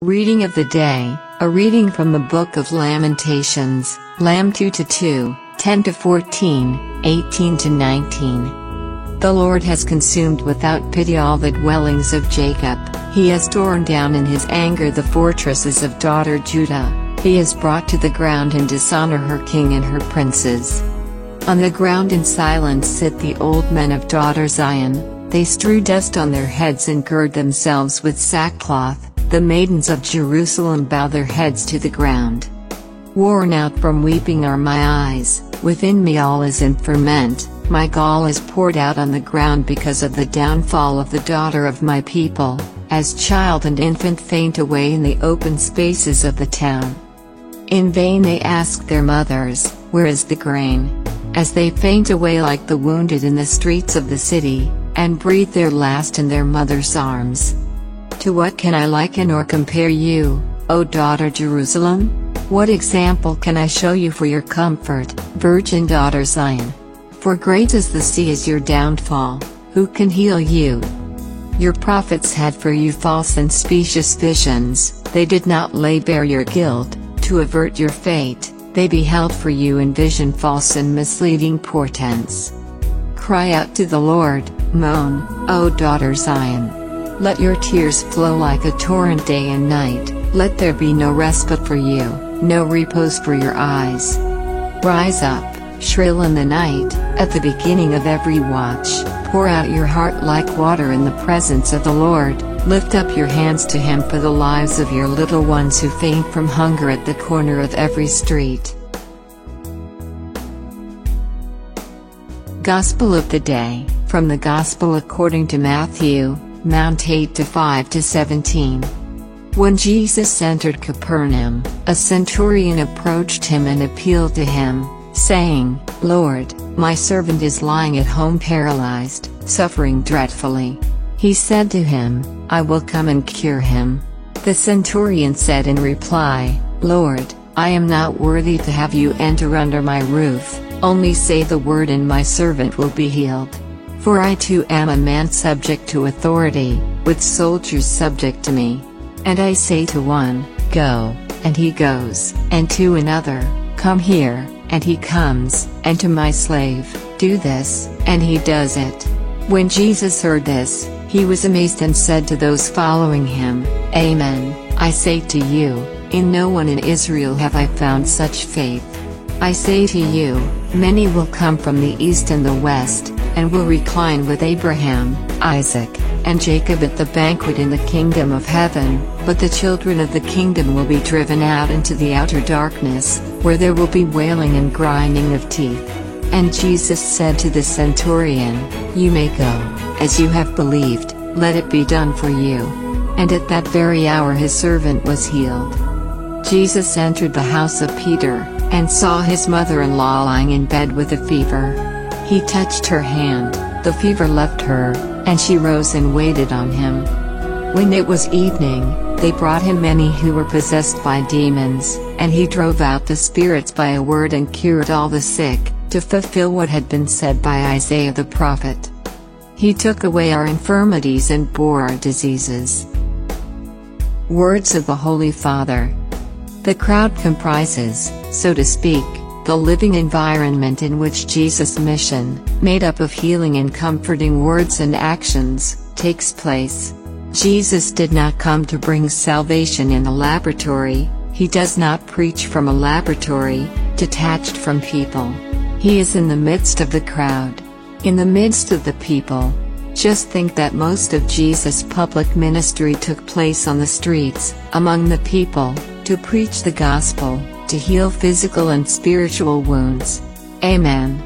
Reading of the day, a reading from the Book of Lamentations, Lam 2-2, 10-14, 18-19. The Lord has consumed without pity all the dwellings of Jacob, he has torn down in his anger the fortresses of daughter Judah, he has brought to the ground in dishonor her king and her princes. On the ground in silence sit the old men of daughter Zion, they strew dust on their heads and gird themselves with sackcloth. The maidens of Jerusalem bow their heads to the ground. Worn out from weeping are my eyes, within me all is in ferment, my gall is poured out on the ground because of the downfall of the daughter of my people, as child and infant faint away in the open spaces of the town. In vain they ask their mothers, where is the grain? As they faint away like the wounded in the streets of the city, and breathe their last in their mother's arms. To what can I liken or compare you, O daughter Jerusalem? What example can I show you for your comfort, virgin daughter Zion? For great as the sea is your downfall, who can heal you? Your prophets had for you false and specious visions, they did not lay bare your guilt, to avert your fate, they beheld for you in vision false and misleading portents. Cry out to the Lord, moan, O daughter Zion. Let your tears flow like a torrent day and night, let there be no respite for you, no repose for your eyes. Rise up, shrill in the night, at the beginning of every watch, pour out your heart like water in the presence of the Lord, lift up your hands to him for the lives of your little ones who faint from hunger at the corner of every street. Gospel of the Day, from the Gospel according to Matthew, Mount 8-5-17. When Jesus entered Capernaum, a centurion approached him and appealed to him, saying, Lord, my servant is lying at home paralyzed, suffering dreadfully. He said to him, I will come and cure him. The centurion said in reply, Lord, I am not worthy to have you enter under my roof, only say the word and my servant will be healed. For I too am a man subject to authority, with soldiers subject to me. And I say to one, Go, and he goes, and to another, Come here, and he comes, and to my slave, Do this, and he does it. When Jesus heard this, he was amazed and said to those following him, Amen, I say to you, in no one in Israel have I found such faith. I say to you, many will come from the east and the west, and will recline with Abraham, Isaac, and Jacob at the banquet in the kingdom of heaven, but the children of the kingdom will be driven out into the outer darkness, where there will be wailing and grinding of teeth. And Jesus said to the centurion, You may go, as you have believed, let it be done for you. And at that very hour his servant was healed. Jesus entered the house of Peter, and saw his mother-in-law lying in bed with a fever. He touched her hand, the fever left her, and she rose and waited on him. When it was evening, they brought him many who were possessed by demons, and he drove out the spirits by a word and cured all the sick, to fulfill what had been said by Isaiah the prophet. He took away our infirmities and bore our diseases. Words of the Holy Father. The crowd comprises, so to speak, the living environment in which Jesus' mission, made up of healing and comforting words and actions, takes place. Jesus did not come to bring salvation in a laboratory, he does not preach from a laboratory, detached from people. He is in the midst of the crowd. In the midst of the people. Just think that most of Jesus' public ministry took place on the streets, among the people, to preach the gospel, to heal physical and spiritual wounds. Amen.